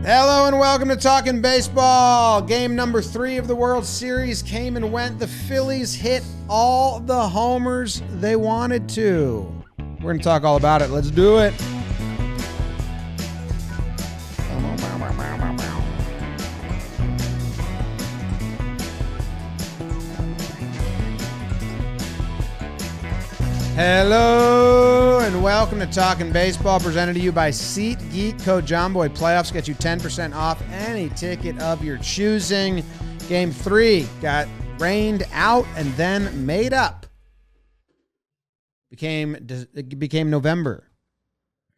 Hello and welcome to Talkin' Baseball. Game number 3 of the World Series came and went. The Phillies hit all the homers they wanted to. We're going to talk all about it. Let's do it. Hello and welcome to Talkin' Baseball, presented to you by SeatGeek. Code Jomboy. Playoffs get you 10% off any ticket of your choosing. Game 3 got rained out and then made up. It became November.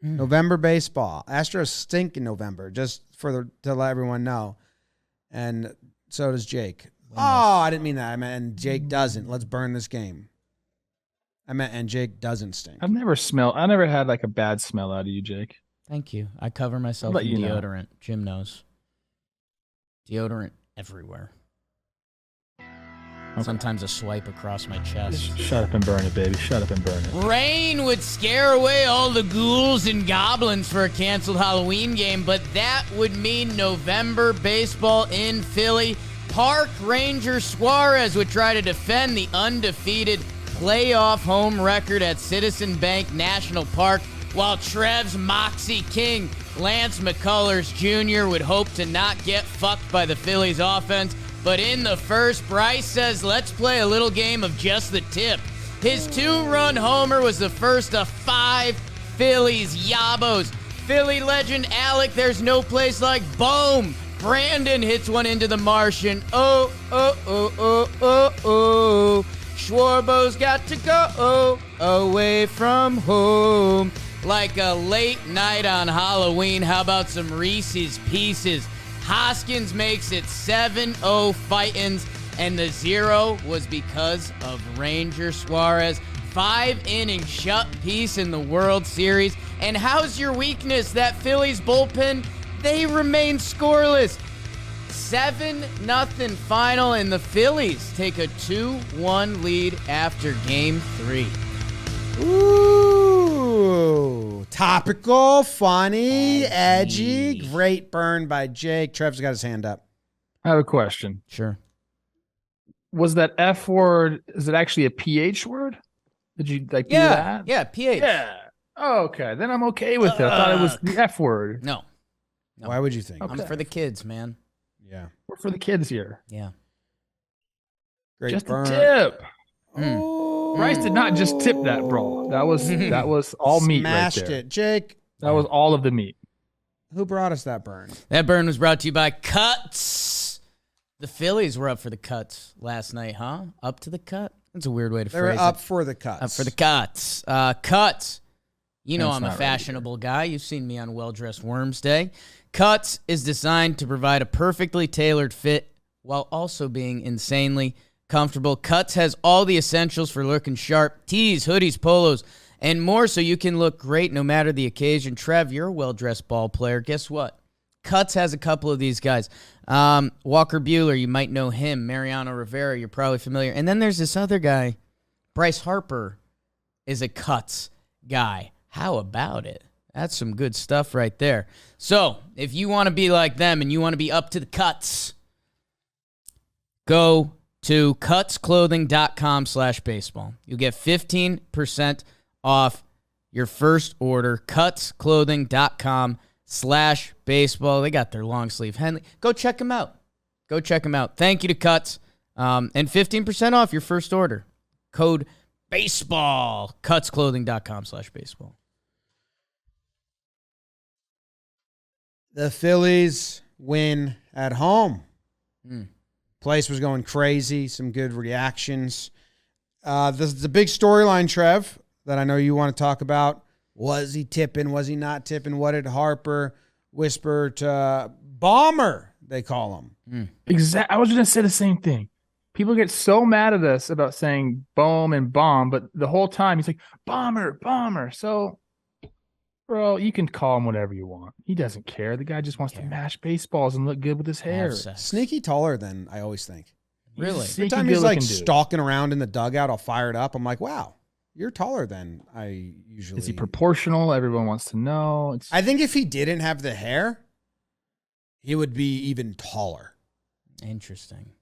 November baseball. Astros stink in November, just to let everyone know. And so does Jake. Oh, I didn't mean that. I meant and Jake doesn't. Let's burn this game. I meant and Jake doesn't stink. I never had like a bad smell out of you, Jake. Thank you. I cover myself in deodorant. Jim knows. Deodorant everywhere. Okay. Sometimes a swipe across my chest. Just shut up and burn it, baby. Shut up and burn it. Rain would scare away all the ghouls and goblins for a canceled Halloween game, but that would mean November baseball in Philly. Park Ranger Suarez would try to defend the undefeated playoff home record at Citizen Bank National Park, while Trev's Moxie King, Lance McCullers Jr., would hope to not get fucked by the Phillies offense. But in the first, Bryce says, let's play a little game of just the tip. His 2-run homer was the first of 5 Phillies yabos. Philly legend Alec, there's no place like boom. Brandon hits one into the Martian. Oh, oh, oh, oh, oh, oh. Schwarbo's got to go away from home. Like a late night on Halloween. How about some Reese's Pieces? Hoskins makes it 7-0 Fightins, and the 0 was because of Ranger Suarez. 5-inning shut piece in the World Series. And how's your weakness? That Phillies bullpen, they remain scoreless. 7-0 final, and the Phillies take a 2-1 lead after Game 3. Ooh, topical, funny, edgy. Great burn by Jake. Trev's got his hand up. I have a question. Sure. Was that F word, is it actually a PH word? Did you do that? Yeah, PH. Yeah. Oh, okay. Then I'm okay with it. I thought it was the F word. No. Why would you think? Okay. I'm for the kids, man. Yeah. We're for the kids here. Yeah. Great just burn. a tip. Oh. Bryce did not just tip that, bro. That was all meat right there. Smashed it. Jake. That was all of the meat. Who brought us that burn? That burn was brought to you by Cuts. The Phillies were up for the Cuts last night, huh? Up to the cut? That's a weird way to phrase it. They were up for the cuts. Up for the Cuts. Cuts. You know I'm a not right fashionable guy. You've seen me on Well-Dressed Worms Day. Cuts is designed to provide a perfectly tailored fit while also being insanely comfortable. Cuts has all the essentials for looking sharp: tees, hoodies, polos, and more, so you can look great no matter the occasion. Trev, you're a well-dressed ball player. Guess what? Cuts has a couple of these guys. Walker Buehler, you might know him. Mariano Rivera, you're probably familiar. And then there's this other guy, Bryce Harper, is a Cuts guy. How about it? That's some good stuff right there. So, if you want to be like them and you want to be up to the cuts, go to cutsclothing.com/baseball. You'll get 15% off your first order. Cutsclothing.com/baseball. They got their long sleeve Henley. Go check them out. Thank you to Cuts. And 15% off your first order. Code BASEBALL. Cutsclothing.com/baseball. The Phillies win at home. Place was going crazy. Some good reactions. This is the big storyline, Trev, that I know you want to talk about. Was he tipping? Was he not tipping? What did Harper whisper to Bomber, they call him? Exactly. I was going to say the same thing. People get so mad at us about saying boom and bomb, but the whole time he's like, bomber, bomber. So, bro, you can call him whatever you want. He doesn't care. The guy just wants to mash baseballs and look good with his hair. Sneaky taller than I always think. Really? Every time he's like stalking around in the dugout, I'll fire it up. I'm like, wow, you're taller than I usually. Is he proportional? Everyone wants to know. I think if he didn't have the hair, he would be even taller. Interesting.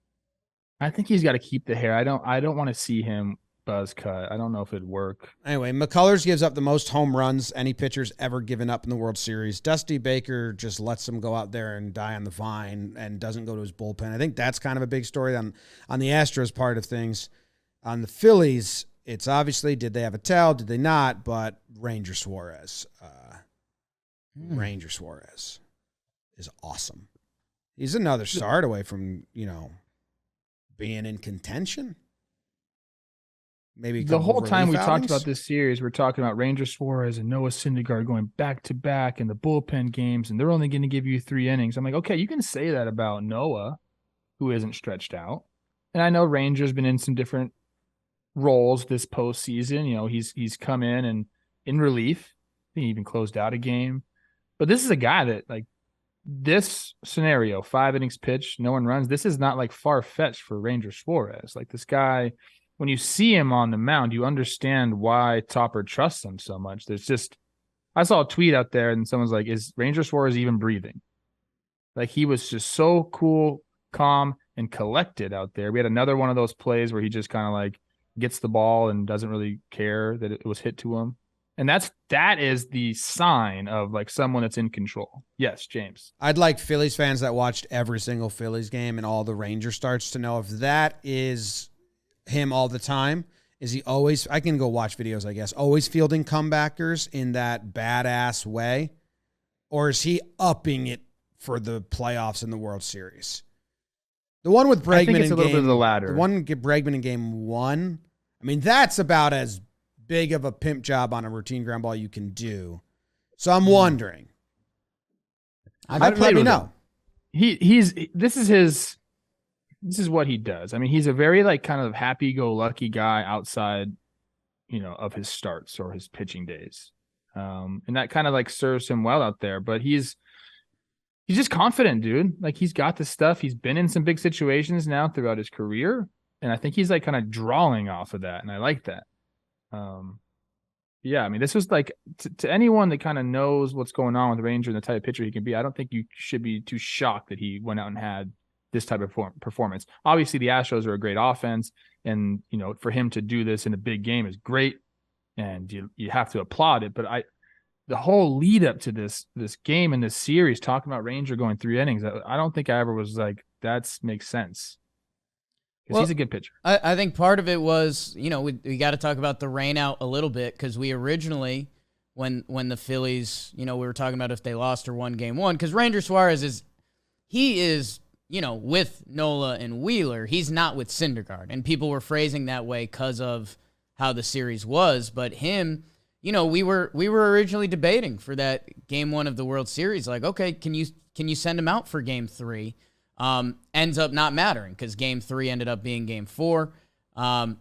I think he's got to keep the hair. I don't want to see him buzz cut. I don't know if it'd work. Anyway, McCullers gives up the most home runs any pitcher's ever given up in the World Series. Dusty Baker just lets him go out there and die on the vine and doesn't go to his bullpen. I think that's kind of a big story on the Astros part of things. On the Phillies, it's obviously, did they have a tell? Did they not? But Ranger Suarez. Ranger Suarez is awesome. He's another start away from, being in contention. Maybe the whole time we outings. talked about this series, we're talking about Ranger Suarez and Noah Syndergaard going back to back in the bullpen games, and they're only going to give you 3 innings. I'm like, okay, you can say that about Noah, who isn't stretched out. And I know Ranger's been in some different roles this postseason. He's come in relief. I think he even closed out a game. But this is a guy that, like, this scenario, 5 innings pitched, no one runs. This is not like far-fetched for Ranger Suarez. Like, this guy, when you see him on the mound, you understand why Topper trusts him so much. I saw a tweet out there and someone's like, is Ranger Suarez even breathing? Like, he was just so cool, calm, and collected out there. We had another one of those plays where he just kind of like gets the ball and doesn't really care that it was hit to him. And that is the sign of like someone that's in control. Yes, James. I'd like Phillies fans that watched every single Phillies game and all the Ranger starts to know if that is him all the time. Is he always, I can go watch videos, I guess, always fielding comebackers in that badass way? Or is he upping it for the playoffs in the World Series? The one with Bregman, I think it's a little bit of the latter. The one with Bregman in game 1, I mean, that's about as big of a pimp job on a routine ground ball you can do. So I'm wondering. Let me know. This is what he does. I mean, he's a very like kind of happy-go-lucky guy outside, of his starts or his pitching days. And that kind of like serves him well out there, but he's just confident, dude. Like, he's got the stuff. He's been in some big situations now throughout his career. And I think he's like kind of drawing off of that. And I like that. Yeah, I mean, this was like to anyone that kind of knows what's going on with Ranger and the type of pitcher he can be, I don't think you should be too shocked that he went out and had this type of performance. Obviously, the Astros are a great offense, and for him to do this in a big game is great, and you have to applaud it. But the whole lead up to this game and this series, talking about Ranger going 3 innings, I don't think I ever was like, that makes sense. Because he's a good pitcher. I think part of it was, we got to talk about the rain out a little bit, because we originally, when the Phillies, we were talking about if they lost or won game 1, because Ranger Suarez is with Nola and Wheeler, he's not with Syndergaard. And people were phrasing that way because of how the series was. But him, we were originally debating for that game 1 of the World Series. Like, okay, can you send him out for game 3? Ends up not mattering because game 3 ended up being game 4. And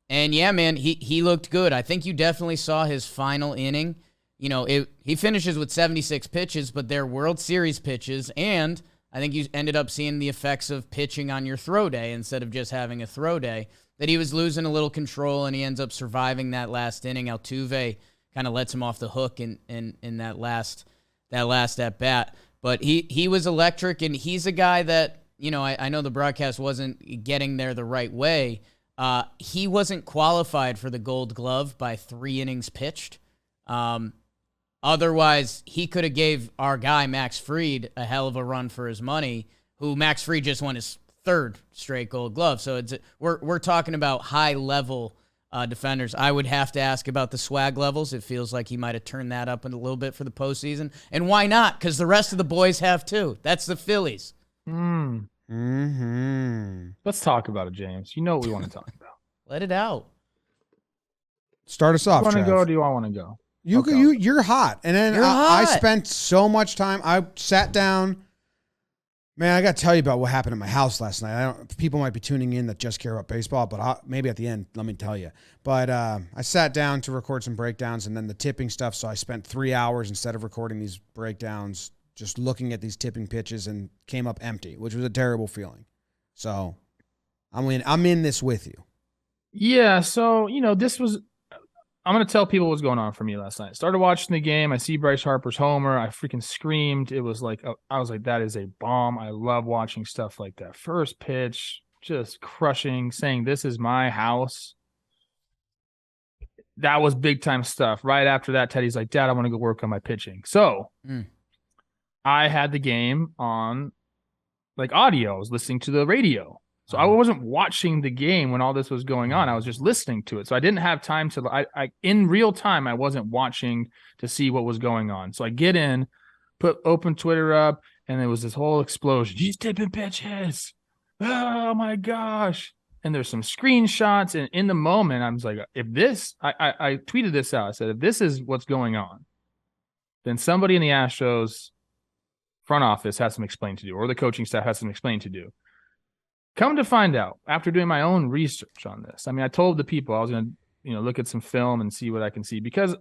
yeah, man, he looked good. I think you definitely saw his final inning. He finishes with 76 pitches, but they're World Series pitches. And I think you ended up seeing the effects of pitching on your throw day instead of just having a throw day, that he was losing a little control and he ends up surviving that last inning. Altuve kind of lets him off the hook in that last at bat. But he was electric, and he's a guy that, I know the broadcast wasn't getting there the right way. He wasn't qualified for the Gold Glove by 3 innings pitched. Otherwise, he could have gave our guy Max Fried a hell of a run for his money, who Max Fried just won his 3rd straight Gold Glove. So we're talking about high-level defenders. I would have to ask about the swag levels. It feels like he might have turned that up a little bit for the postseason. And why not? Because the rest of the boys have too. That's the Phillies. Let's talk about it, James. You know what we want to talk about. Let it out. Start us off, Do you want to Trev. go or do you want to go? You're hot. And then I spent so much time. I sat down. Man, I got to tell you about what happened in my house last night. People might be tuning in that just care about baseball, but maybe at the end, let me tell you. But I sat down to record some breakdowns and then the tipping stuff. So I spent 3 hours instead of recording these breakdowns, just looking at these tipping pitches, and came up empty, which was a terrible feeling. So I'm in this with you. Yeah. So, this was I'm going to tell people what's going on for me last night. Started watching the game. I see Bryce Harper's homer. I freaking screamed. It was like, I was like, that is a bomb. I love watching stuff like that. First pitch, just crushing, saying, this is my house. That was big time stuff. Right after that, Teddy's like, Dad, I want to go work on my pitching. So I had the game on like audio. I was listening to the radio. So I wasn't watching the game when all this was going on. I was just listening to it. So I didn't have time to, I in real time, I wasn't watching to see what was going on. So I get in, open Twitter up, and there was this whole explosion. He's tipping pitches. Oh my gosh. And there's some screenshots. And in the moment, I was like, if this, I tweeted this out. I said, if this is what's going on, then somebody in the Astros front office has some explaining to do, or the coaching staff has some explaining to do. Come to find out, after doing my own research on this, I mean, I told the people I was going to, look at some film and see what I can see, because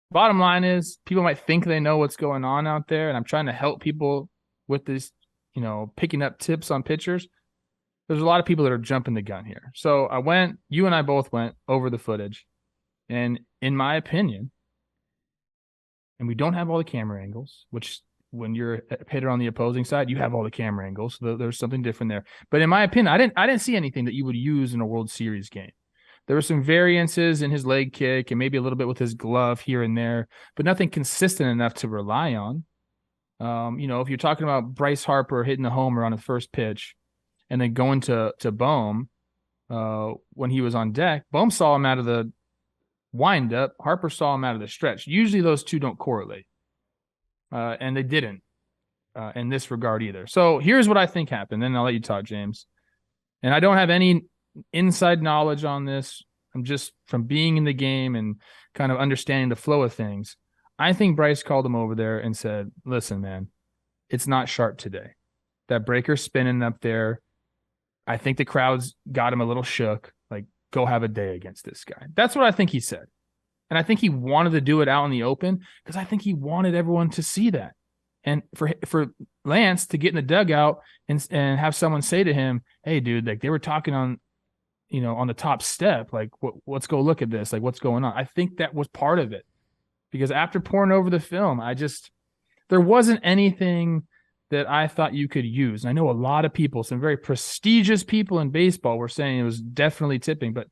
bottom line is people might think they know what's going on out there, and I'm trying to help people with this, picking up tips on pitchers. There's a lot of people that are jumping the gun here. So you and I both went over the footage, and in my opinion, and we don't have all the camera angles, which when you're a hitter on the opposing side, you have all the camera angles. So there's something different there. But in my opinion, I didn't see anything that you would use in a World Series game. There were some variances in his leg kick and maybe a little bit with his glove here and there, but nothing consistent enough to rely on. If you're talking about Bryce Harper hitting the homer on the first pitch and then going to Bohm when he was on deck, Bohm saw him out of the windup. Harper saw him out of the stretch. Usually those two don't correlate. And they didn't in this regard either. So here's what I think happened. Then I'll let you talk, James. And I don't have any inside knowledge on this. I'm just from being in the game and kind of understanding the flow of things. I think Bryce called him over there and said, listen, man, it's not sharp today. That breaker's spinning up there. I think the crowd's got him a little shook. Like, go have a day against this guy. That's what I think he said. And I think he wanted to do it out in the open because I think he wanted everyone to see that. And for Lance to get in the dugout and have someone say to him, hey, dude, like they were talking on the top step, like, let's go look at this. Like, what's going on? I think that was part of it, because after pouring over the film, there wasn't anything that I thought you could use. And I know a lot of people, some very prestigious people in baseball, were saying it was definitely tipping, but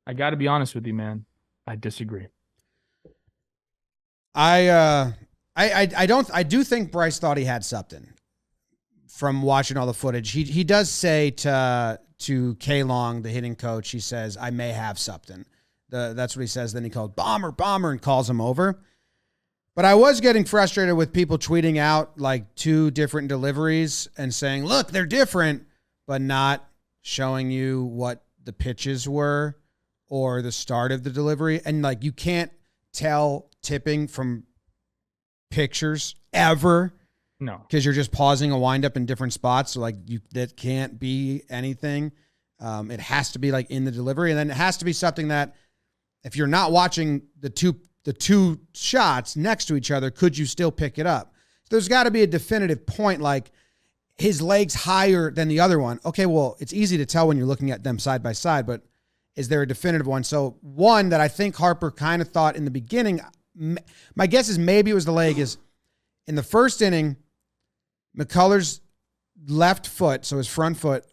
I got to be honest with you, man. I disagree. I do think Bryce thought he had something from watching all the footage. He does say to K Long, the hitting coach, he says, I may have something. That's what he says. Then he called bomber, and calls him over. But I was getting frustrated with people tweeting out like two different deliveries and saying, look, they're different, but not showing you what the pitches were or the start of the delivery. And like, you can't tell tipping from pictures ever. No. Because you're just pausing a windup in different spots. So like that can't be anything. It has to be like in the delivery. And then it has to be something that if you're not watching the two shots next to each other, could you still pick it up? So there's got to be a definitive point, like his leg's higher than the other one. Okay, well, it's easy to tell when you're looking at them side by side, but is there a definitive one? So one that I think Harper kind of thought in the beginning, my guess is maybe it was the leg, is in the first inning, McCullers' left foot, so his front foot,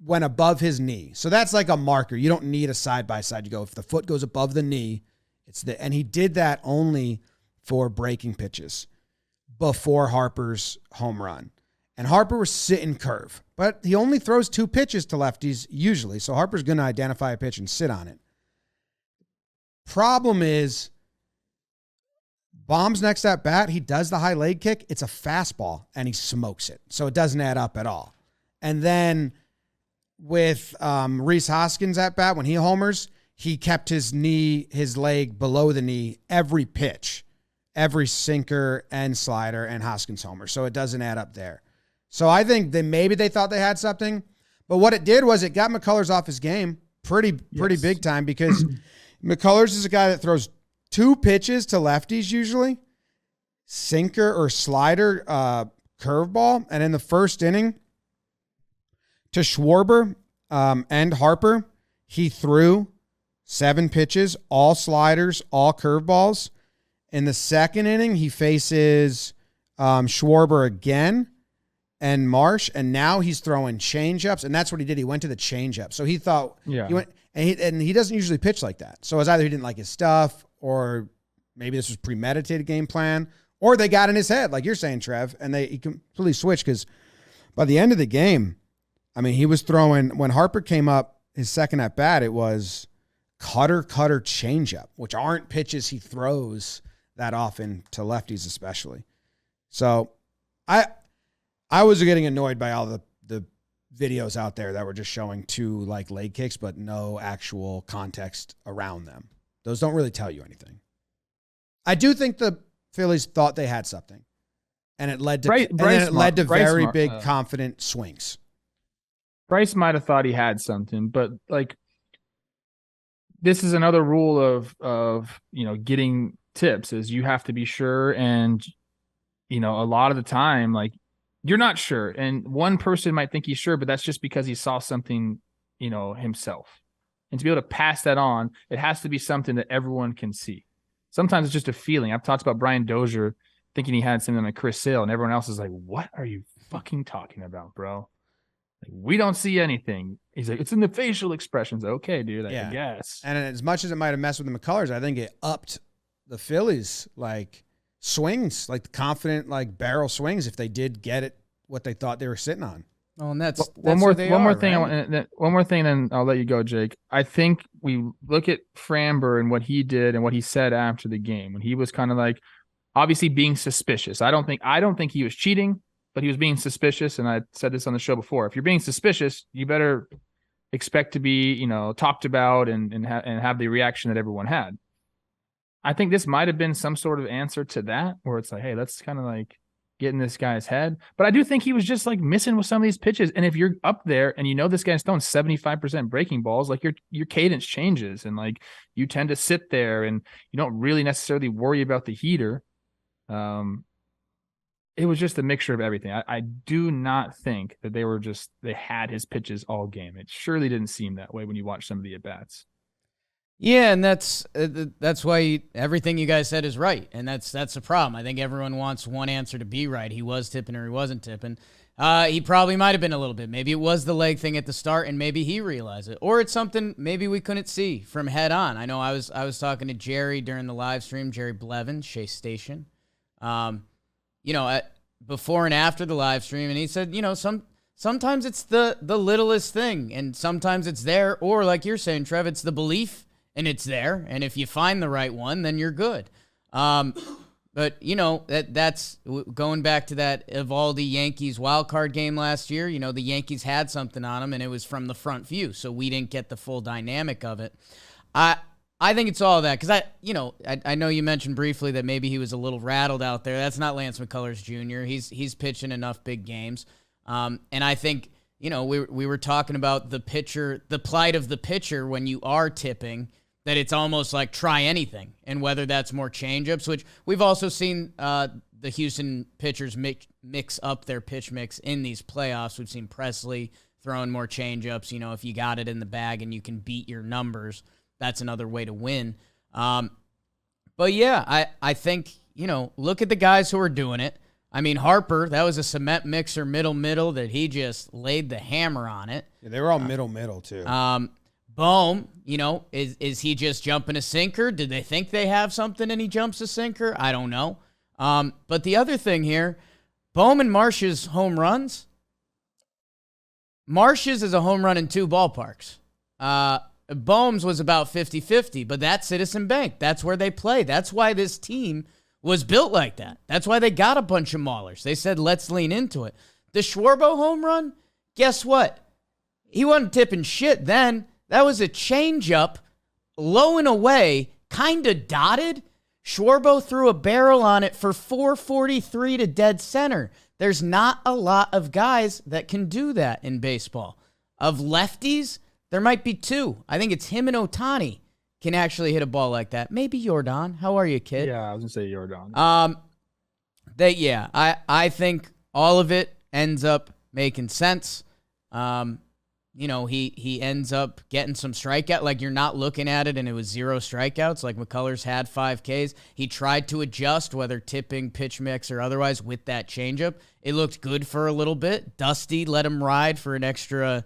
went above his knee. So that's like a marker. You don't need a side-by-side. You go, if the foot goes above the knee, and he did that only for breaking pitches before Harper's home run. And Harper was sitting curve, but he only throws 2 pitches to lefties usually. So Harper's going to identify a pitch and sit on it. Problem is, Bomb's next at bat, he does the high leg kick. It's a fastball, and he smokes it. So it doesn't add up at all. And then with Rhys Hoskins at bat, when he homers, he kept his leg below the knee every pitch, every sinker and slider and Hoskins homer. So it doesn't add up there. So I think that maybe they thought they had something. But what it did was it got McCullers off his game pretty big time, because McCullers is a guy that throws 2 pitches to lefties usually, sinker or slider, curveball. And in the first inning to Schwarber and Harper, he threw 7 pitches, all sliders, all curveballs. In the second inning, he faces Schwarber again and Marsh, and now he's throwing changeups, and that's what he did. He went to the changeup. So he thought he went, and he doesn't usually pitch like that. So it was either he didn't like his stuff, or maybe this was premeditated game plan, or they got in his head, like you're saying, Trev, and he completely switched because by the end of the game, I mean, he was throwing, when Harper came up his second at bat, it was cutter changeup, which aren't pitches he throws that often to lefties especially. So I was getting annoyed by all the videos out there that were just showing 2 like leg kicks, but no actual context around them. Those don't really tell you anything. I do think the Phillies thought they had something, and it led to very big confident swings. Bryce might have thought he had something, but like this is another rule of getting tips is you have to be sure, and a lot of the time like you're not sure, and one person might think he's sure, but that's just because he saw something himself. And to be able to pass that on, it has to be something that everyone can see. Sometimes it's just a feeling. I've talked about Brian Dozier thinking he had something like Chris Sale, and everyone else is like, what are you fucking talking about, bro? Like, we don't see anything. He's like, it's in the facial expressions. Okay, dude, I guess. And as much as it might have messed with the McCullers, I think it upped the Phillies like swings, like the confident like barrel swings if they did get it what they thought they were sitting on. Oh, and that's one more thing. Right? One more thing, then I'll let you go, Jake. I think we look at Framber and what he did and what he said after the game when he was kind of like, obviously being suspicious. I don't think he was cheating, but he was being suspicious. And I said this on the show before. If you're being suspicious, you better expect to be, talked about and have the reaction that everyone had. I think this might have been some sort of answer to that, where it's like, hey, let's kind of like get in this guy's head. But I do think he was just like missing with some of these pitches. And if you're up there and this guy's throwing 75% breaking balls, like your cadence changes, and like you tend to sit there and you don't really necessarily worry about the heater. It was just a mixture of everything. I do not think that they had his pitches all game. It surely didn't seem that way when you watch some of the at-bats. Yeah, and that's why everything you guys said is right, and that's the problem. I think everyone wants one answer to be right. He was tipping or he wasn't tipping. He probably might have been a little bit. Maybe it was the leg thing at the start, and maybe he realized it, or it's something maybe we couldn't see from head on. I know I was talking to Jerry during the live stream, Jerry Blevin, Shea Station, before and after the live stream, and he said, sometimes it's the littlest thing, and sometimes it's there, or like you're saying, Trev, it's the belief. And it's there, and if you find the right one, then you're good. But that's going back to that Evaldi Yankees wild card game last year. The Yankees had something on them, and it was from the front view, so we didn't get the full dynamic of it. I think it's all that because I know you mentioned briefly that maybe he was a little rattled out there. That's not Lance McCullers Jr. He's pitching enough big games, and I think we were talking about the plight of the pitcher when you are tipping. That it's almost like try anything, and whether that's more changeups, which we've also seen the Houston pitchers mix up their pitch mix in these playoffs. We've seen Presley throwing more changeups. If you got it in the bag and you can beat your numbers, that's another way to win. But yeah, I think, look at the guys who are doing it. I mean, Harper, that was a cement mixer middle that he just laid the hammer on it. Yeah, they were all middle too. Bohm, is he just jumping a sinker? Did they think they have something and he jumps a sinker? I don't know. But the other thing here, Bohm and Marsh's home runs. Marsh's is a home run in 2 ballparks. Bohm's was about 50-50, but that's Citizen Bank. That's where they play. That's why this team was built like that. That's why they got a bunch of maulers. They said, let's lean into it. The Schwarber home run, guess what? He wasn't tipping shit then. That was a changeup, low and away, kind of dotted. Schwarber threw a barrel on it for 443 to dead center. There's not a lot of guys that can do that in baseball. Of lefties, there might be 2. I think it's him and Ohtani can actually hit a ball like that. Maybe Jordan. How are you, kid? Yeah, I was going to say Jordan. I think all of it ends up making sense. he ends up getting some strikeout. Like, you're not looking at it and it was 0 strikeouts. Like, McCullers had 5 Ks. He tried to adjust, whether tipping, pitch mix, or otherwise, with that changeup. It looked good for a little bit. Dusty let him ride for an extra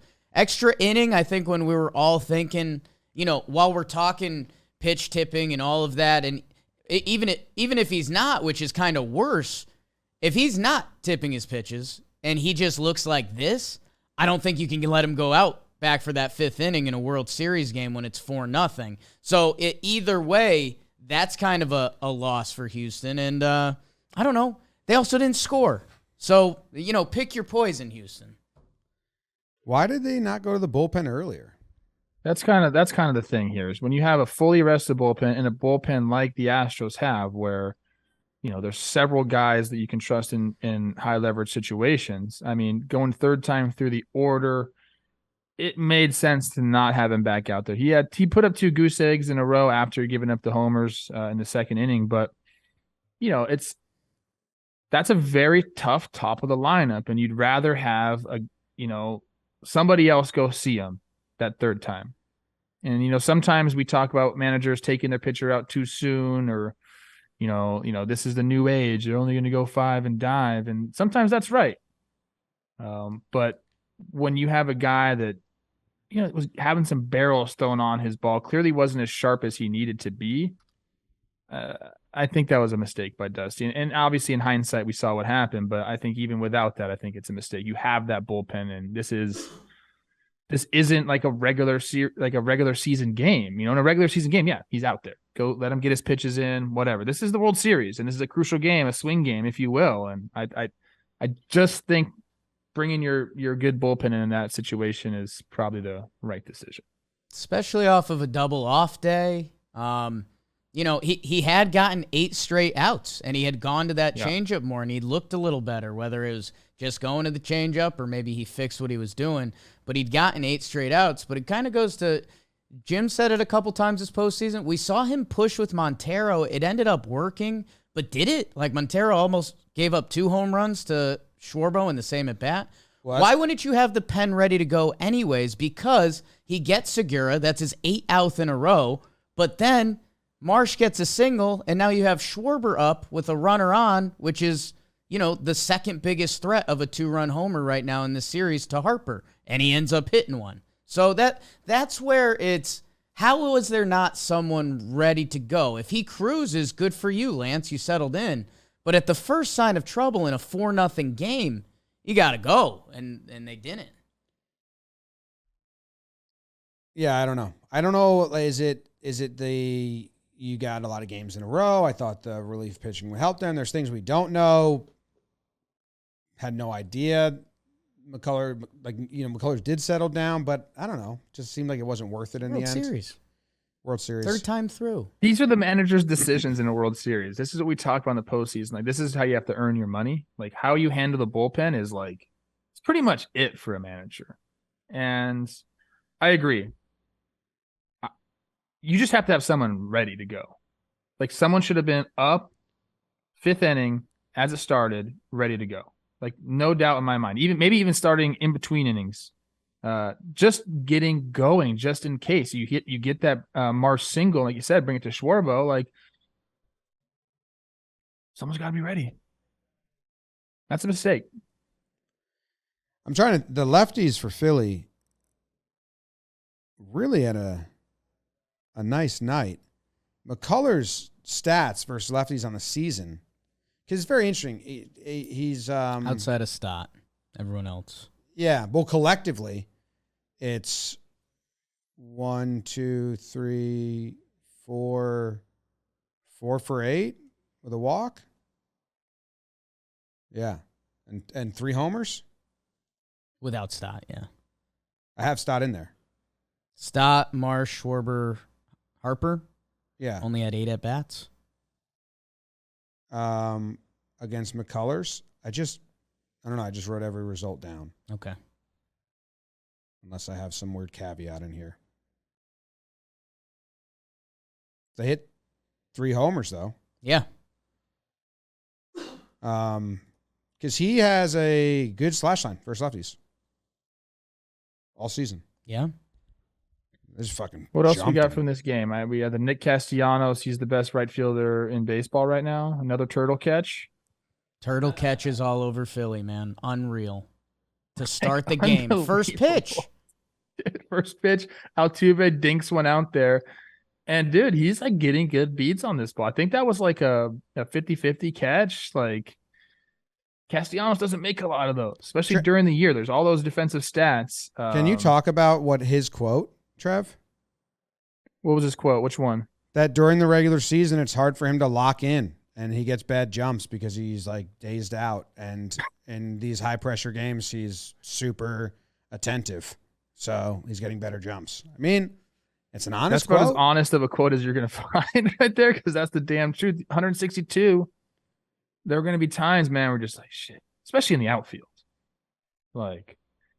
inning. I think when we were all thinking, while we're talking pitch tipping and all of that, and even if he's not, which is kind of worse, if he's not tipping his pitches and he just looks like this, I don't think you can let him go out back for that 5th inning in a World Series game when it's 4-0. So either way, that's kind of a loss for Houston. And I don't know. They also didn't score. So, pick your poison, Houston. Why did they not go to the bullpen earlier? That's kind of the thing here is when you have a fully rested bullpen and a bullpen like the Astros have, where there's several guys that you can trust in high leverage situations. I mean, going 3rd time through the order, it made sense to not have him back out there. He put up 2 goose eggs in a row after giving up the homers in the 2nd inning, but that's a very tough top of the lineup, and you'd rather have somebody else go see him that 3rd time. And sometimes we talk about managers taking their pitcher out too soon, or this is the new age. They're only going to go 5 and dive. And sometimes that's right. But when you have a guy that, was having some barrels thrown on his ball, clearly wasn't as sharp as he needed to be, I think that was a mistake by Dusty. And obviously in hindsight, we saw what happened. But I think even without that, I think it's a mistake. You have that bullpen, and this isn't like a regular season game. In a regular season game, yeah, he's out there. Go let him get his pitches in, whatever. This is the World Series, and this is a crucial game, a swing game, if you will. And I just think bringing your good bullpen in that situation is probably the right decision, especially off of a double off day. He had gotten 8 straight outs, and he had gone to that changeup more, and he looked a little better, whether it was just going to the changeup or maybe he fixed what he was doing. But he'd gotten 8 straight outs. But it kind of goes to, Jim said it a couple times this postseason, we saw him push with Montero. It ended up working, but did it? Like, Montero almost gave up 2 home runs to Schwarber in the same at bat. Why wouldn't you have the pen ready to go anyways? Because he gets Segura, that's his 8th in a row, but then Marsh gets a single, and now you have Schwarber up with a runner on, which is, the second biggest threat of a 2-run homer right now in this series to Harper, and he ends up hitting one. So that's where it's, how was there not someone ready to go? If he cruises, good for you, Lance, you settled in. But at the first sign of trouble in a 4-0 game, you got to go, and they didn't. Yeah, I don't know. Is it you got a lot of games in a row? I thought the relief pitching would help them. There's things we don't know. Had no idea. McCullers did settle down, but I don't know. Just seemed like it wasn't worth it in the end. World Series. 3rd time through. These are the manager's decisions in a World Series. This is what we talk about in the postseason. Like, this is how you have to earn your money. Like, how you handle the bullpen is it's pretty much it for a manager. And I agree. You just have to have someone ready to go. Like, someone should have been up 5th inning as it started, ready to go. Like, no doubt in my mind. Maybe even starting in between innings. Just getting going, just in case you get that Marsh single, like you said, bring it to Schwarber. Like, someone's got to be ready. That's a mistake. The lefties for Philly really had a nice night. McCullers' stats versus lefties on the season, because it's very interesting. He's outside of Stott, everyone else. Yeah, well, collectively, it's 1, 2, 3, 4 for 8 with a walk. Yeah, and 3 homers without Stott. Yeah, I have Stott in there. Stott, Marsh, Schwarber, Harper. Yeah, only had 8 at bats. Against McCullers, I don't know. I just wrote every result down. Okay. Unless I have some weird caveat in here. They hit 3 homers, though. Yeah. Because he has a good slash line versus lefties. all season. Yeah. This is fucking. What else we got jumping. from this game? We had the Nick Castellanos. He's the best right fielder in baseball right now. Another turtle catch. Turtle catches all over Philly, man. Unreal. To start the game. First pitch. First pitch. Altuve dinks one out there. And, dude, he's, like, getting good beats on this ball. I think that was, like, a 50-50 catch. Like, Castellanos doesn't make a lot of those, especially during the year. There's all those defensive stats. Can you talk about what his quote, Trev? What was his quote? Which one? That during the regular season, it's hard for him to lock in, and he gets bad jumps because he's, like, dazed out. And in these high-pressure games, he's super attentive. So he's getting better jumps. I mean, it's an honest quote. That's about as honest of a quote as you're going to find right there, because that's the damn truth. 162. There are going to be times, man, we're just like, shit, especially in the outfield. Like,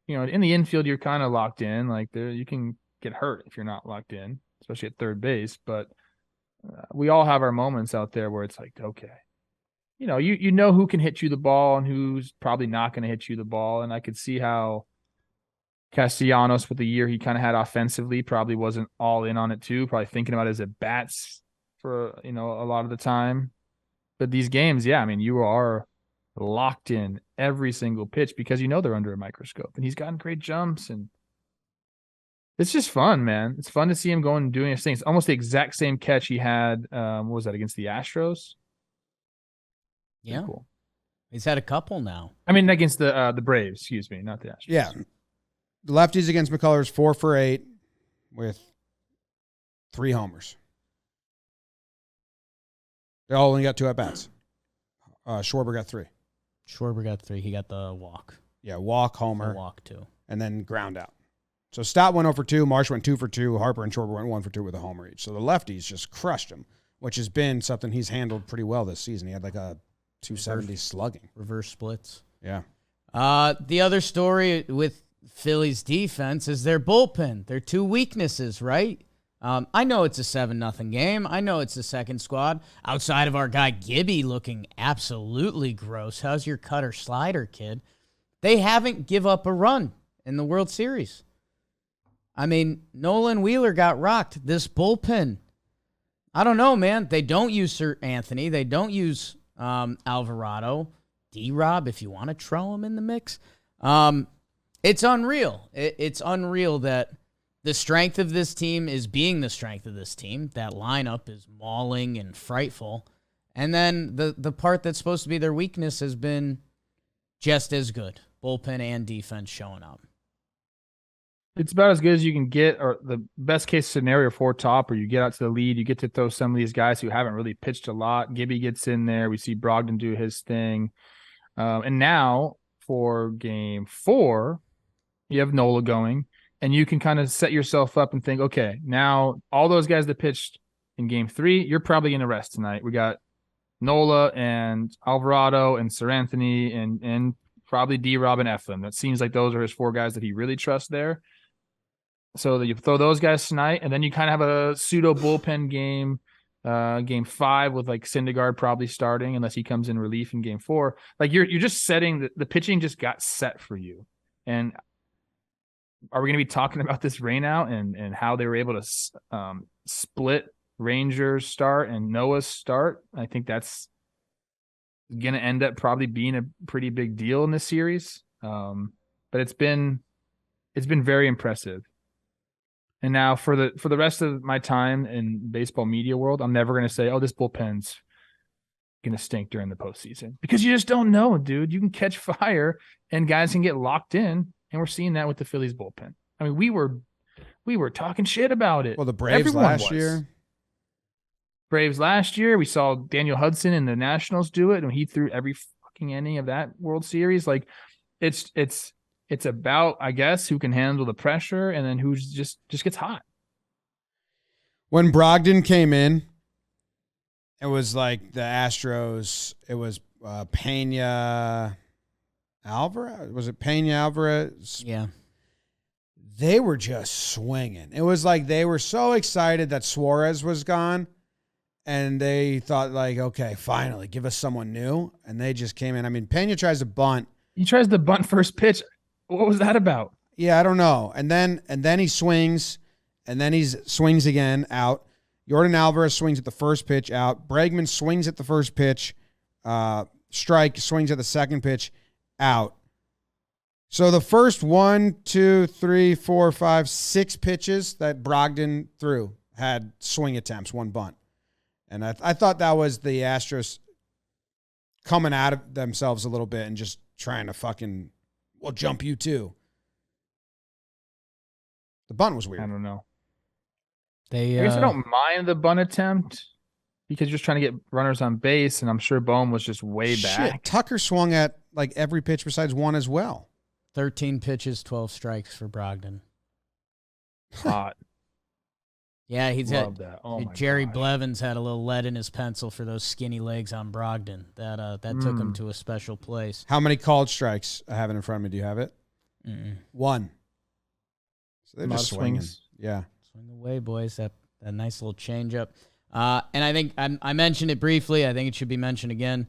in the infield, you're kind of locked in. Like, there, you can get hurt if you're not locked in, especially at third base. But we all have our moments out there where it's like, okay, you know who can hit you the ball and who's probably not going to hit you the ball. And I could see how Castellanos, with the year he kind of had offensively, probably wasn't all in on it too, probably thinking about his at-bats for, a lot of the time. But these games, yeah, I mean, you are locked in every single pitch because they're under a microscope. And he's gotten great jumps, and it's just fun, man. It's fun to see him going and doing his things. Almost the exact same catch he had, what was that, against the Astros? Yeah. Cool. He's had a couple now. I mean, against the Braves, excuse me, not the Astros. Yeah. The lefties against McCullers, 4 for 8 with 3 homers. They all only got 2 at-bats. Schwarber got 3. Schwarber got 3. He got the walk. Yeah, walk, homer. The walk, too. And then ground out. So Stott went 0 for 2. Marsh went 2 for 2. Harper and Schwarber went 1 for 2 with a homer each. So the lefties just crushed him, which has been something he's handled pretty well this season. He had like a 270 slugging. Reverse splits. Yeah. The other story with Phillies defense is their bullpen. Their 2 weaknesses, right? I know it's a 7-0 game. I know it's the second squad. Outside of our guy Gibby looking absolutely gross. How's your cutter slider, kid? They haven't give up a run in the World Series. I mean, Nolan Wheeler got rocked. This bullpen, I don't know, man. They don't use Sir Anthony. They don't use Alvarado. D-Rob, if you want to throw him in the mix. It's unreal. It's unreal that the strength of this team is being the strength of this team. That lineup is mauling and frightful. And then the part that's supposed to be their weakness has been just as good. Bullpen and defense showing up. It's about as good as you can get, or the best case scenario for top, or you get out to the lead. You get to throw some of these guys who haven't really pitched a lot. Gibby gets in there. We see Brogdon do his thing. And now for game 4, you have Nola going, and you can kind of set yourself up and think, okay, now all those guys that pitched in game 3, you're probably going to rest tonight. We got Nola and Alvarado and Sir Anthony and probably D-Rob and Eflin. That seems like those are his 4 guys that he really trusts there. So that you throw those guys tonight, and then you kind of have a pseudo bullpen game, game 5 with like Syndergaard probably starting unless he comes in relief in game 4. Like you're just setting the pitching just got set for you. And are we going to be talking about this rain out and how they were able to split Rangers start and Noah's start? I think that's going to end up probably being a pretty big deal in this series. But it's been very impressive. And now for the rest of my time in baseball media world, I'm never going to say, oh, this bullpen's going to stink during the postseason, because you just don't know, dude. You can catch fire and guys can get locked in. And we're seeing that with the Phillies bullpen. I mean, we were talking shit about it. Well, the Braves last year. Braves last year, we saw Daniel Hudson and the Nationals do it, and he threw every fucking inning of that World Series. Like, it's about, I guess, who can handle the pressure and then who just gets hot. When Brogdon came in, it was like the Astros. It was Pena Alvarez. Was it Pena Alvarez? Yeah. They were just swinging. It was like they were so excited that Suarez was gone, and they thought, like, okay, finally, give us someone new. And they just came in. I mean, Pena tries to bunt. He tries to bunt first pitch. What was that about? Yeah, I don't know. And then he swings, and then he swings again out. Jordan Alvarez swings at the first pitch out. Bregman swings at the first pitch. Strike, swings at the second pitch out. So the first 1, 2, 3, 4, 5, 6 pitches that Brogdon threw had swing attempts, 1 bunt. And I thought that was the Astros coming out of themselves a little bit and just trying to fucking, we'll jump you too. The bunt was weird. I don't know. I guess I don't mind the bunt attempt because you're just trying to get runners on base, and I'm sure Bohm was just way back. Tucker swung at like every pitch besides 1 as well. 13 pitches, 12 strikes for Brogdon. Hot. Yeah, he's Love that. Oh my Jerry gosh. Blevins had a little lead in his pencil for those skinny legs on Brogdon. That took him to a special place. How many called strikes? I have it in front of me. Do you have it? 1. So they're just swinging. Swings. Yeah. Swing away, boys. That nice little changeup. And I think I mentioned it briefly. I think it should be mentioned again.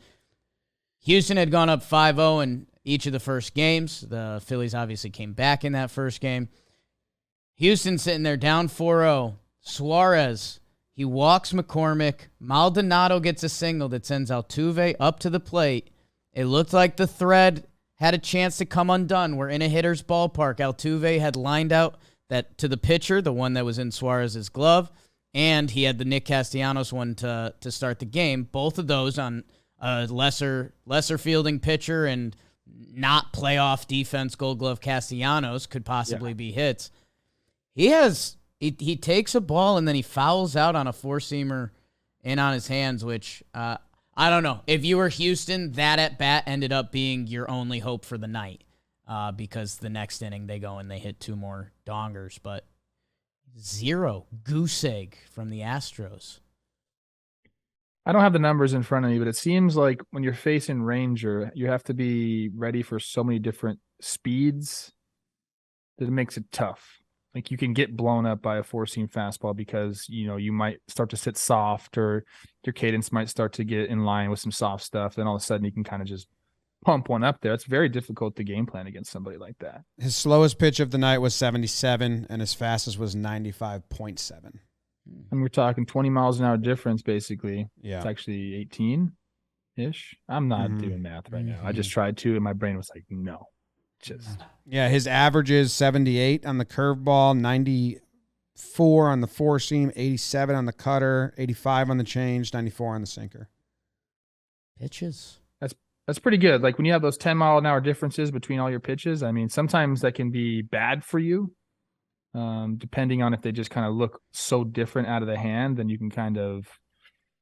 Houston had gone up 5-0 in each of the first games. The Phillies obviously came back in that first game. Houston sitting there down 4-0. Suarez, he walks McCormick. Maldonado gets a single that sends Altuve up to the plate. It looked like the thread had a chance to come undone. We're in a hitter's ballpark. Altuve had lined out that to the pitcher, the one that was in Suarez's glove, and he had the Nick Castellanos one to start the game. Both of those on a lesser fielding pitcher and not playoff defense Gold Glove Castellanos could possibly be hits. He takes a ball and then he fouls out on a four-seamer in on his hands, which I don't know. If you were Houston, that at-bat ended up being your only hope for the night because the next inning they go and they hit 2 more dongers, but 0 goose egg from the Astros. I don't have the numbers in front of me, but it seems like when you're facing Ranger, you have to be ready for so many different speeds that it makes it tough. Like you can get blown up by a 4-seam fastball because, you might start to sit soft or your cadence might start to get in line with some soft stuff. Then all of a sudden you can kind of just pump one up there. It's very difficult to game plan against somebody like that. His slowest pitch of the night was 77 and his fastest was 95.7. And we're talking 20 miles an hour difference, basically. Yeah. It's actually 18-ish. I'm not doing math right now. I just tried to, and my brain was like, no. Yeah, his average is 78 on the curveball, 94 on the 4-seam, 87 on the cutter, 85 on the change, 94 on the sinker. Pitches. That's pretty good. Like when you have those 10-mile-an-hour differences between all your pitches, I mean, sometimes that can be bad for you. Depending on if they just kind of look so different out of the hand, then you can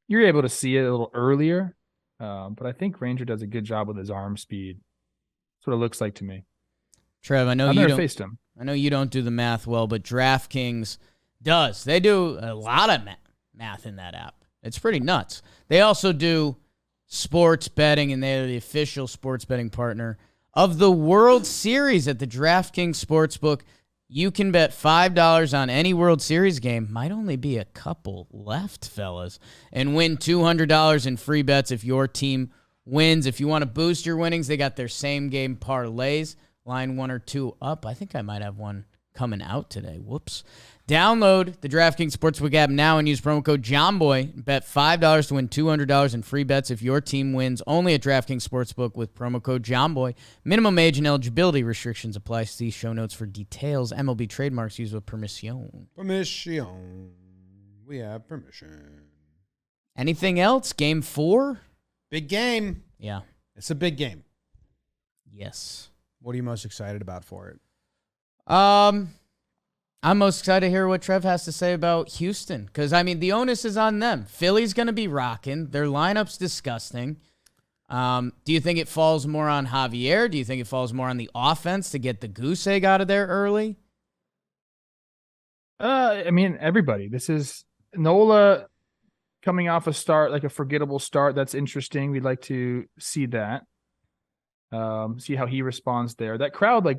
you're able to see it a little earlier. But I think Ranger does a good job with his arm speed. That's what it looks like to me. Trev, I've never faced him. I know you don't do the math well, but DraftKings does. They do a lot of math in that app. It's pretty nuts. They also do sports betting, and they're the official sports betting partner of the World Series at the DraftKings Sportsbook. You can bet $5 on any World Series game. Might only be a couple left, fellas. And win $200 in free bets if your team wins. If you want to boost your winnings, they got their same-game parlays. Line 1 or 2 up. I think I might have one coming out today. Whoops. Download the DraftKings Sportsbook app now and use promo code JOMBOY. Bet $5 to win $200 in free bets if your team wins. Only at DraftKings Sportsbook with promo code JOMBOY. Minimum age and eligibility restrictions apply. See show notes for details. MLB trademarks used with permission. Permission. We have permission. Anything else? Game 4? Big game. Yeah. It's a big game. Yes. What are you most excited about for it? I'm most excited to hear what Trev has to say about Houston because, the onus is on them. Philly's going to be rocking. Their lineup's disgusting. Do you think it falls more on Javier? Do you think it falls more on the offense to get the goose egg out of there early? Everybody. This is Nola coming off a start, like a forgettable start. That's interesting. We'd like to see that. See how he responds there. That crowd, I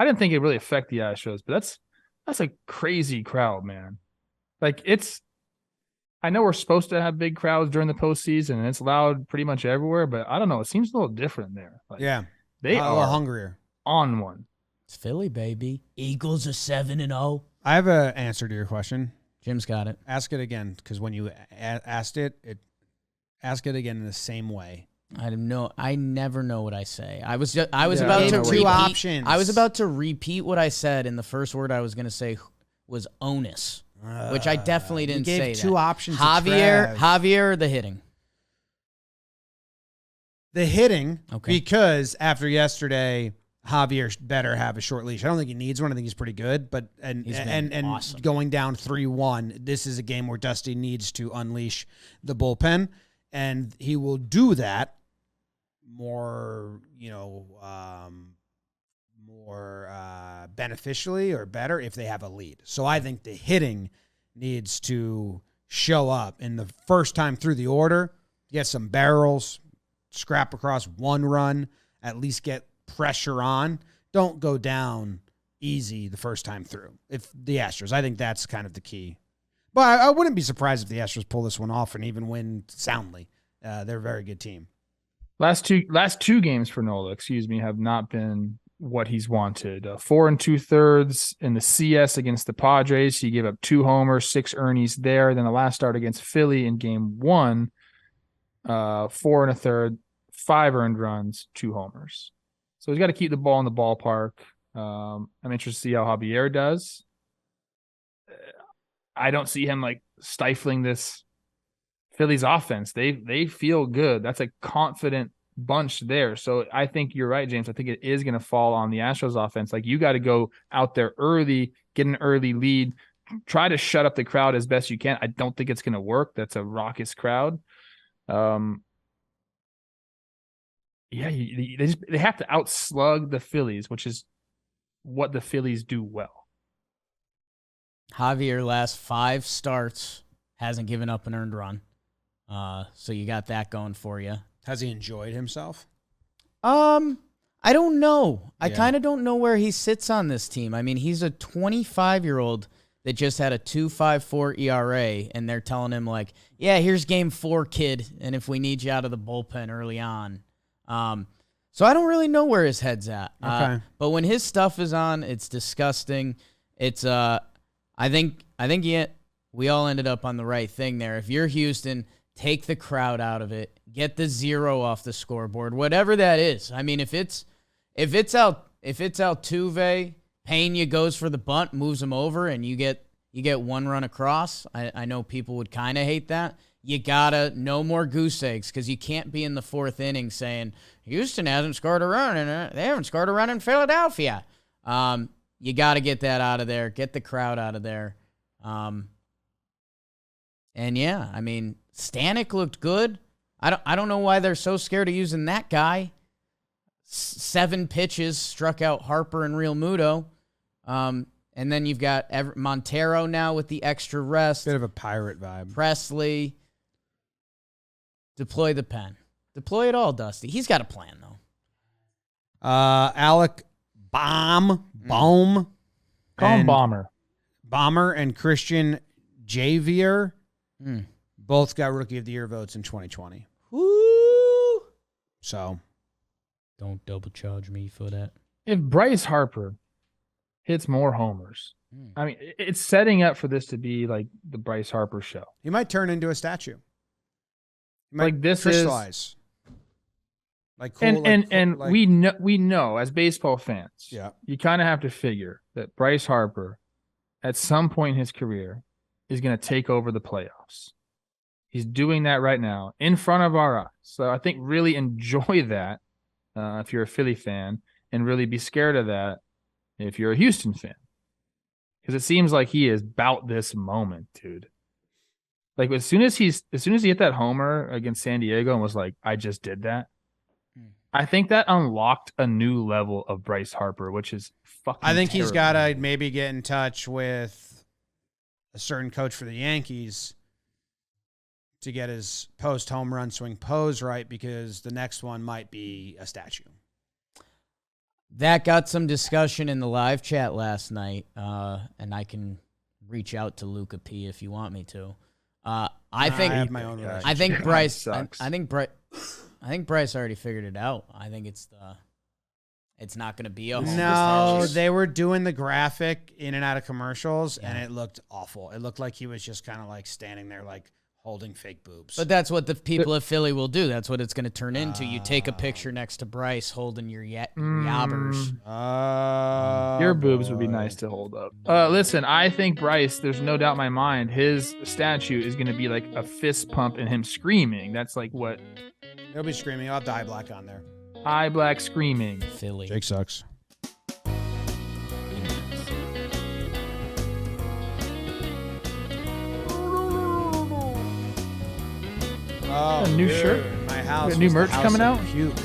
didn't think it really affect the Astros, but that's a crazy crowd, man. I know we're supposed to have big crowds during the postseason, and it's loud pretty much everywhere, but I don't know. It seems a little different there. Yeah. They a are little hungrier. On one. It's Philly, baby. Eagles are 7-0. I have an answer to your question. Jim's got it. Ask it again, because when you asked it, ask it again in the same way. I never know what I say. I was about to two repeat. options. I was about to repeat what I said, and the first word I was going to say was onus, which I definitely didn't say. Gave two options. Javier, or the hitting. The hitting, okay. Because after yesterday, Javier better have a short leash. I don't think he needs one. I think he's pretty good, but and awesome. Going down 3-1, this is a game where Dusty needs to unleash the bullpen, and he will do that more beneficially or better if they have a lead. So I think the hitting needs to show up in the first time through the order, get some barrels, scrap across one run, at least get pressure on. Don't go down easy the first time through. If the Astros, I think that's kind of the key. But I wouldn't be surprised if the Astros pull this one off and even win soundly. They're a very good team. Last two games for Nola, have not been what he's wanted. 4 2/3 in the CS against the Padres. He gave up 2 homers, 6 earnies there. Then the last start against Philly in game 1, 4 1/3, 5 earned runs, 2 homers. So he's got to keep the ball in the ballpark. I'm interested to see how Javier does. I don't see him like stifling this Phillies offense. They feel good. That's a confident bunch there. So I think you're right, James. I think it is going to fall on the Astros offense. Like, you got to go out there early, get an early lead, try to shut up the crowd as best you can. I don't think it's going to work. That's a raucous crowd. They have to outslug the Phillies, which is what the Phillies do well. Javier, last 5 starts, hasn't given up an earned run. So you got that going for you. Has he enjoyed himself? I don't know. I kind of don't know where he sits on this team. I mean, he's a 25-year-old that just had a 2.54 ERA, and they're telling him, like, yeah, here's game 4, kid, and if we need you out of the bullpen early on. So I don't really know where his head's at. Okay. But when his stuff is on, it's disgusting. It's I think we all ended up on the right thing there. If you're Houston, take the crowd out of it. Get the 0 off the scoreboard, whatever that is. I mean, if it's Altuve, Pena goes for the bunt, moves him over, and you get 1 run across. I know people would kind of hate that. You gotta no more goose eggs, because you can't be in the 4th inning saying Houston hasn't scored a run and they haven't scored a run in Philadelphia. You got to get that out of there. Get the crowd out of there. And yeah, I mean, Stanek looked good. I don't know why they're so scared of using that guy. 7 pitches, struck out Harper and Real Muto. And then you've got Montero now with the extra rest. Bit of a pirate vibe. Presley. Deploy the pen. Deploy it all, Dusty. He's got a plan, though. Alec Baum. Call him Bomber. Bomber and Christian Javier both got Rookie of the Year votes in 2020. Woo! So. Don't double charge me for that. If Bryce Harper hits more homers, I mean, it's setting up for this to be like the Bryce Harper show. He might turn into a statue. He like this crystallize. Like cool, and we know as baseball fans, you kind of have to figure that Bryce Harper, at some point in his career, is going to take over the playoffs. He's doing that right now in front of our eyes. So I think really enjoy that if you're a Philly fan, and really be scared of that if you're a Houston fan, because it seems like he is about this moment, dude. Like as soon as he hit that homer against San Diego and was like, I just did that. I think that unlocked a new level of Bryce Harper, which is fucking I think terrible. He's got to maybe get in touch with a certain coach for the Yankees to get his post-home run swing pose right, because the next one might be a statue. That got some discussion in the live chat last night, and I can reach out to Luca P if you want me to. I have my own relationship. I think Bryce. I think Bryce already figured it out. I think it's It's not going to be a home. No, they were doing the graphic in and out of commercials, and it looked awful. It looked like he was just kind of like standing there, like holding fake boobs. But that's what the people of Philly will do. That's what it's going to turn into. You take a picture next to Bryce holding your yabbers. Your boobs would be nice to hold up. Listen, I think Bryce, there's no doubt in my mind, his statue is going to be like a fist pump and him screaming. That's like what... He'll be screaming. I'll have eye black on there. Eye black screaming. Philly. Jake sucks. Oh, a new shirt. My house. New merch coming out. Puke.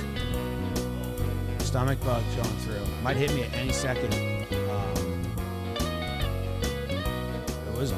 Stomach bug going through. Might hit me at any second. It was